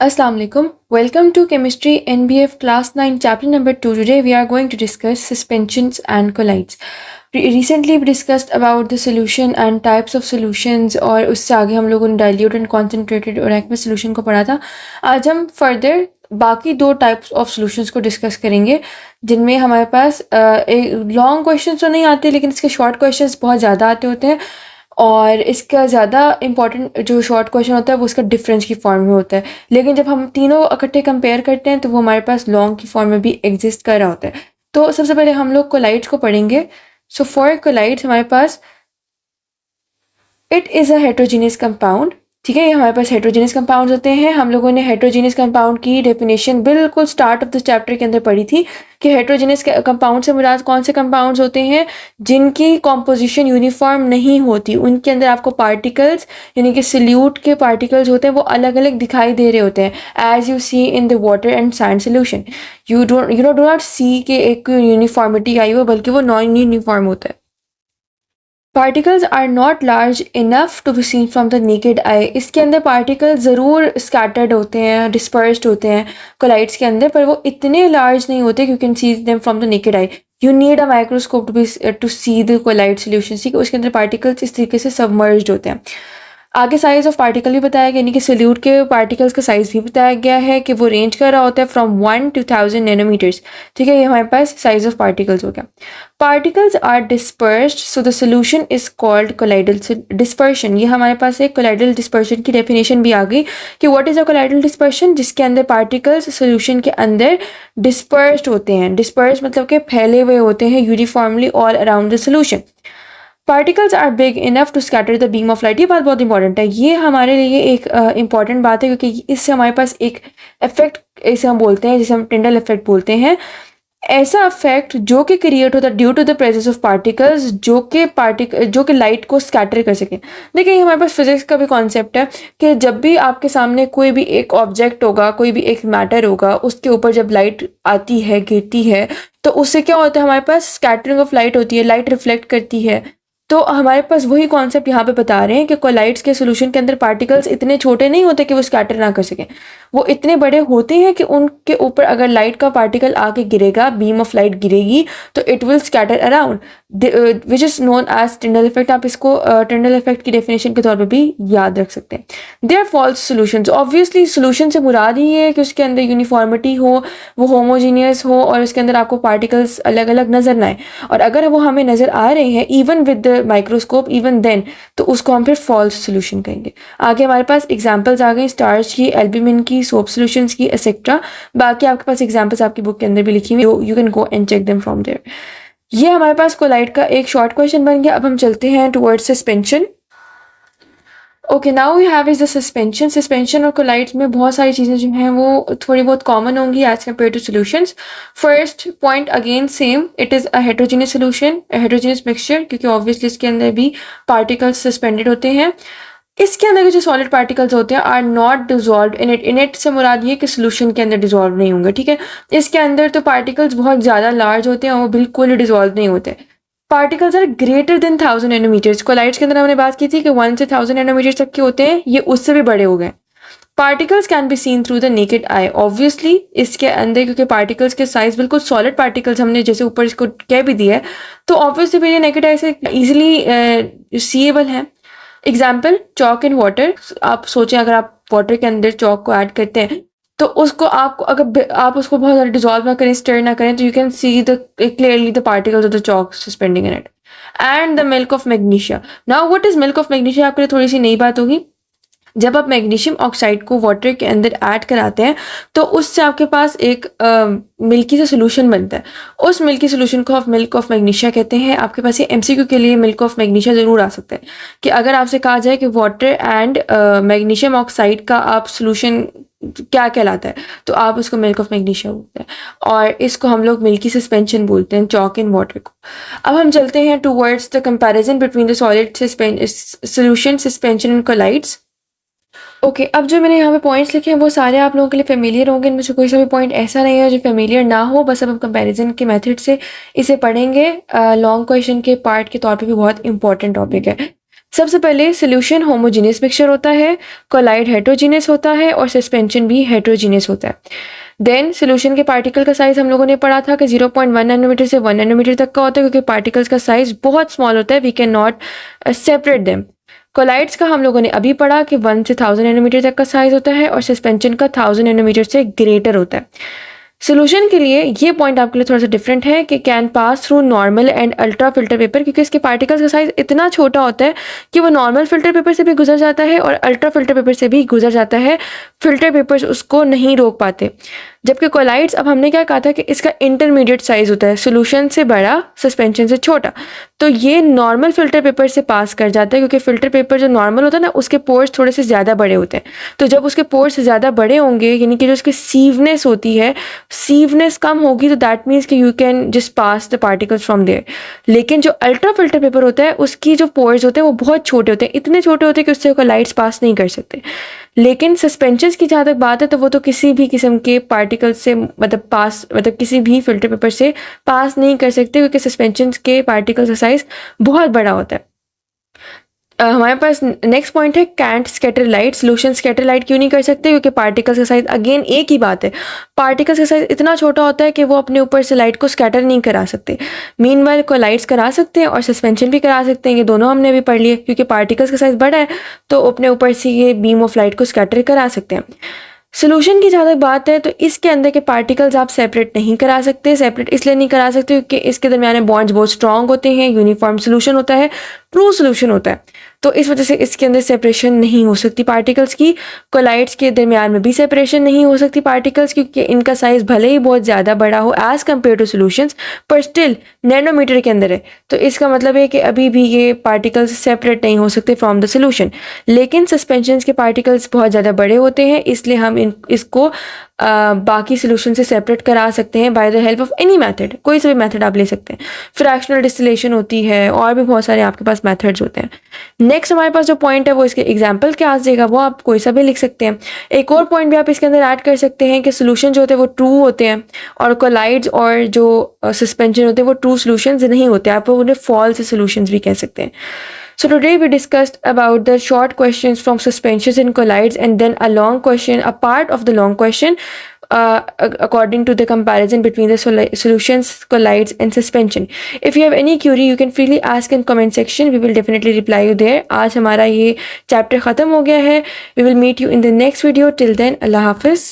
Assalamu alaikum. Welcome to Chemistry NBF Class 9 Chapter number 2. Today we are going to discuss suspensions and colloids. Recently we discussed about the solution and types of solutions और उससे आगे हम लोगों ने dilute and concentrated और aqueous solution को पढ़ा था. आज हम further बाकी दो टाइप्स ऑफ सॉल्यूशंस को डिस्कस करेंगे जिनमें हमारे पास लॉन्ग क्वेश्चंस तो नहीं आते लेकिन इसके शॉर्ट क्वेश्चंस बहुत ज़्यादा आते होते हैं और इसका ज़्यादा इंपॉर्टेंट जो शॉर्ट क्वेश्चन होता है वो उसका डिफरेंस की फॉर्म में होता है, लेकिन जब हम तीनों इकट्ठे कंपेयर करते हैं तो वो हमारे पास लॉन्ग की फॉर्म में भी एग्जिस्ट कर रहा होता है. तो सबसे पहले हम लोग कोलाइड्स को पढ़ेंगे. सो फॉर कोलाइड्स हमारे पास it is a heterogeneous compound. ठीक है, ये हमारे पास हेट्रोजीनियस कंपाउंड्स होते हैं. हम लोगों ने हेट्रोजीनियस कंपाउंड की डेफिनेशन बिल्कुल स्टार्ट ऑफ द चैप्टर के अंदर पढ़ी थी कि हेट्रोजीनियस कंपाउंड से मुराद कौन से कंपाउंड्स होते हैं जिनकी कॉम्पोजिशन यूनिफॉर्म नहीं होती, उनके अंदर आपको पार्टिकल्स यानी कि सल्यूट के पार्टिकल्स होते हैं वो अलग अलग दिखाई दे रहे होते हैं as you see in the water and sand solution. You do not see के एक यूनिफॉर्मिटी आई हो, बल्कि वो नॉन यूनिफॉर्म होता है. Particles are not large enough to be seen from the naked eye. इसके अंदर पार्टिकल ज़रूर स्कैटर्ड होते हैं, डिस्पर्स्ड होते हैं कोलाइड्स के अंदर, पर वो इतने लार्ज नहीं होते you can see them from the naked eye. You need a microscope to see the colloid solution. ठीक है, उसके अंदर पार्टिकल्स इस तरीके से सबमर्ज्ड होते हैं. आगे साइज ऑफ पार्टिकल भी बताया गया, यानी कि सल्यूट के पार्टिकल्स का साइज भी बताया गया है कि वो रेंज कर रहा होता है फ्रॉम 1 to 1000 नैनोमीटर्स. ठीक है, ये हमारे पास साइज ऑफ पार्टिकल्स हो गया. Particles are dispersed so the solution is called colloidal dispersion. ये हमारे पास एक कोलाइडल डिस्पर्शन की डेफिनेशन भी आ गई कि what is a colloidal dispersion, जिसके अंदर पार्टिकल्स सोल्यूशन के अंदर डिस्पर्स्ड होते हैं. डिस्पर्स मतलब कि फैले हुए होते हैं uniformly all around the solution. Particles are big enough to scatter the beam of light. ये बात बहुत इंपॉर्टेंट है, ये हमारे लिए एक इंपॉर्टेंट बात है क्योंकि इससे हमारे पास एक इफेक्ट, इसे हम बोलते हैं, जिसे हम टिंडल इफेक्ट बोलते हैं, ऐसा इफेक्ट जो कि क्रिएट होता है due to the presence of particles जो कि लाइट को स्कैटर कर सकें. देखिए, ये हमारे पास फिजिक्स का भी कॉन्सेप्ट है कि जब भी आपके सामने कोई भी एक ऑब्जेक्ट होगा, कोई भी एक मैटर होगा, उसके ऊपर जब लाइट आती है, गिरती है, तो उससे क्या होता है, हमारे पास स्कैटरिंग ऑफ लाइट होती है, लाइट रिफ्लेक्ट करती है. तो हमारे पास वही कॉन्सेप्ट यहाँ पे बता रहे हैं कि कोलाइड्स के सोल्यूशन के अंदर पार्टिकल्स इतने छोटे नहीं होते कि वो स्कैटर ना कर सकें, वो इतने बड़े होते हैं कि उनके ऊपर अगर लाइट का पार्टिकल आके गिरेगा, बीम ऑफ लाइट गिरेगी, तो it will scatter around, which is known as Tyndall effect. आप इसको टिंडल इफेक्ट की डेफिनेशन के तौर पर भी याद रख सकते हैं. They are false solution. Obviously solution से मुराद ही है कि उसके अंदर यूनिफॉर्मिटी हो, वो होमोजीनियस हो और उसके अंदर आपको पार्टिकल्स अलग अलग नज़र ना आए. और अगर वो हमें नज़र आ रहे हैं even with the microscope even then, तो उसको हम फिर फॉल्स सोल्यूशन कहेंगे. आगे हमारे पास एग्जांपल्स आ गए स्टार्च की, एल्ब्यूमिन की, सोप सॉल्यूशंस की, एक्सेट्रा. बाकी आपके पास एग्जांपल्स आपकी बुक के अंदर भी लिखी हुई, you can go and check them from there. ये हमारे पास कोलाइड का एक शॉर्ट क्वेश्चन बन गया. अब हम चलते हैं towards suspension. Okay, now we have is the suspension. Suspension और कोलाइड्स में बहुत सारी चीज़ें जो हैं वो थोड़ी बहुत कॉमन होंगी as compare to solutions. First point again same, it is a heterogeneous solution, heterogeneous mixture, क्योंकि ऑब्वियसली इसके अंदर भी पार्टिकल्स सस्पेंडेड होते हैं. इसके अंदर के जो सॉलिड पार्टिकल्स होते हैं are not dissolve in it. In it से मुराद ये कि सोल्यूशन के अंदर डिजॉल्व नहीं होंगे. ठीक है, इसके अंदर तो पार्टिकल्स बहुत ज़्यादा लार्ज होते हैं और वो बिल्कुल डिजॉल्व नहीं होते. Particles are greater than 1000 nanometres. Colloids के अंदर हमने बात की थी कि 1 से 1000 नैनोमीटर्स तक के होते हैं, ये उससे भी बड़े हो गए. Particles can be seen through the naked I. Obviously इसके अंदर क्योंकि पार्टिकल्स के साइज बिल्कुल सॉलिड पार्टिकल्स हमने जैसे ऊपर इसको कह भी दिया है, तो ऑब्वियसली फिर ये नेकेड आई से ईजिली सीएबल है. Example, chalk in water. आप सोचें अगर आप वाटर के अंदर चॉक को ऐड करते हैं तो उसको आपको अगर आप उसको बहुत ज़्यादा डिजॉल्व ना करें, स्टर ना करें, तो you can see the clearly the particles of the chalk suspending in it. And the milk of magnesia. Now what is milk of magnesia, आपके लिए थोड़ी सी नई बात होगी. जब आप मैग्नीशियम ऑक्साइड को वाटर के अंदर ऐड कराते हैं तो उससे आपके पास एक मिल्की सा सोल्यूशन बनता है. उस मिल्की सोल्यूशन को आप मिल्क ऑफ मैग्नीशिया कहते हैं. आपके पास ये एमसीक्यू के लिए मिल्क ऑफ मैग्नीशिया ज़रूर आ सकता है कि अगर आपसे कहा जाए कि वाटर एंड मैग्नीशियम ऑक्साइड का आप सोल्यूशन क्या कहलाता है, तो आप उसको मिल्क ऑफ मैग्नीशिया बोलते हैं और इसको हम लोग मिल्की सस्पेंशन बोलते हैं, चॉक इन वाटर को. अब हम चलते हैं towards the comparison between the solid solution suspension and colloids. Okay, अब जो मैंने यहाँ पे पॉइंट्स लिखे हैं वो सारे आप लोगों के लिए फेमिलियर होंगे. इनमें से कोई सा भी पॉइंट ऐसा नहीं है जो फेमिलियर ना हो. बस अब हम कंपैरिजन के मेथड से इसे पढ़ेंगे. लॉन्ग क्वेश्चन के पार्ट के तौर पे भी बहुत इंपॉर्टेंट टॉपिक है. सबसे पहले सोल्यूशन होमोजीनियस मिक्सचर होता है, कोलाइड हेट्रोजीनियस होता है और सस्पेंशन भी हेट्रोजीनियस होता है। देन सोल्यूशन के पार्टिकल का साइज हम लोगों ने पढ़ा था कि 0.1 नैनोमीटर से 1 नैनोमीटर तक का होता है, क्योंकि पार्टिकल्स का साइज बहुत स्मॉल होता है, we can not separate them. Colloids का हम लोगों ने अभी पढ़ा कि 1 से 1000 नैनोमीटर तक का साइज होता है और सस्पेंशन का 1000 नैनोमीटर से ग्रेटर होता है। सोल्यूशन के लिए ये पॉइंट आपके लिए थोड़ा सा डिफरेंट है कि can pass through normal and ultra filter paper, क्योंकि इसके पार्टिकल्स का साइज इतना छोटा होता है कि वो नॉर्मल फिल्टर पेपर से भी गुजर जाता है और अल्ट्रा फिल्टर पेपर से भी गुजर जाता है, फिल्टर पेपर्स उसको नहीं रोक पाते। जबकि कोलाइड्स, अब हमने क्या कहा था कि इसका इंटरमीडिएट साइज होता है, सोल्यूशन से बड़ा सस्पेंशन से छोटा, तो ये नॉर्मल फिल्टर पेपर से पास कर जाता है, क्योंकि फिल्टर पेपर जो नॉर्मल होता है ना उसके पोर्स थोड़े से ज़्यादा बड़े होते हैं। तो जब उसके पोर्स ज़्यादा बड़े होंगे, यानी कि जो उसकी सीवनेस होती है, सीवनेस कम होगी, तो दैट मीन्स कि you can just pass the particles from there. लेकिन जो अल्ट्रा फिल्टर पेपर होता है उसकी जो पोर्स होते हैं वो बहुत छोटे होते हैं, इतने छोटे होते हैं कि उससे कोलाइड्स पास नहीं कर सकते। लेकिन सस्पेंशंस की जहाँ तक बात है तो वो तो किसी भी किस्म के पार्टिकल से मतलब किसी भी फिल्टर पेपर से पास नहीं कर सकते, क्योंकि सस्पेंशंस के पार्टिकल्स का साइज बहुत बड़ा होता है। हमारे पास नेक्स्ट पॉइंट है can't scatter light. Solution scatter light क्यों नहीं कर सकते? क्योंकि पार्टिकल्स का साइज, अगेन एक ही बात है, पार्टिकल्स का साइज इतना छोटा होता है कि वो अपने ऊपर से लाइट को स्कैटर नहीं करा सकते। मीनवाइल कोलाइड्स करा सकते हैं और सस्पेंशन भी करा सकते हैं, ये दोनों हमने अभी पढ़ लिए। क्योंकि पार्टिकल्स का साइज बड़ा है तो अपने ऊपर से ये बीम ऑफ लाइट को स्कैटर करा सकते हैं। सोल्यूशन की जहाँ तक बात है तो इसके अंदर के पार्टिकल्स आप सेपरेट नहीं करा सकते। सेपरेट इसलिए नहीं करा सकते क्योंकि इसके दरमियान बॉन्ड्स बहुत स्ट्रॉन्ग होते हैं, यूनिफॉर्म सोल्यूशन होता है, ट्रू सोल्यूशन होता है, तो इस वजह से इसके अंदर सेपरेशन नहीं हो सकती पार्टिकल्स की। कोलाइड्स के दरमियान में भी सेपरेशन नहीं हो सकती पार्टिकल्स, क्योंकि इनका साइज भले ही बहुत ज़्यादा बड़ा हो एज़ कम्पेयर टू सोल्यूशंस, पर स्टिल नैनोमीटर के अंदर है, तो इसका मतलब है कि अभी भी ये पार्टिकल्स सेपरेट नहीं हो सकते फ्रॉम द सोल्यूशन। लेकिन सस्पेंशंस के पार्टिकल्स बहुत ज़्यादा बड़े होते हैं, इसलिए हम इसको बाकी सोल्यूशन से सेपरेट करा सकते हैं by the help of any method. कोई सा भी मेथड आप ले सकते हैं, फ्रैक्शनल डिस्टिलेशन होती है और भी बहुत सारे आपके पास मेथड्स होते हैं। नेक्स्ट हमारे पास जो पॉइंट है वो इसके एग्जाम्पल के आज देगा, वो आप कोई सा भी लिख सकते हैं। एक और पॉइंट भी आप इसके अंदर ऐड कर सकते हैं कि सोल्यूशन जो होते हैं वो ट्रू होते हैं और कोलाइड्स और जो सस्पेंशन होते हैं वो ट्रू सोल्यूशंस नहीं होते, आप उन्हें फॉल्स सोल्यूशंस भी कह सकते हैं। So today we discussed about the short questions from suspensions and collides, and then a long question, a part of the long question, according to the comparison between the solutions, collides and suspension. If you have any query, you can freely ask in comment section. We will definitely reply you there. आज हमारा ये chapter ख़त्म हो गया है. We will meet you in the next video. Till then, Allah Hafiz.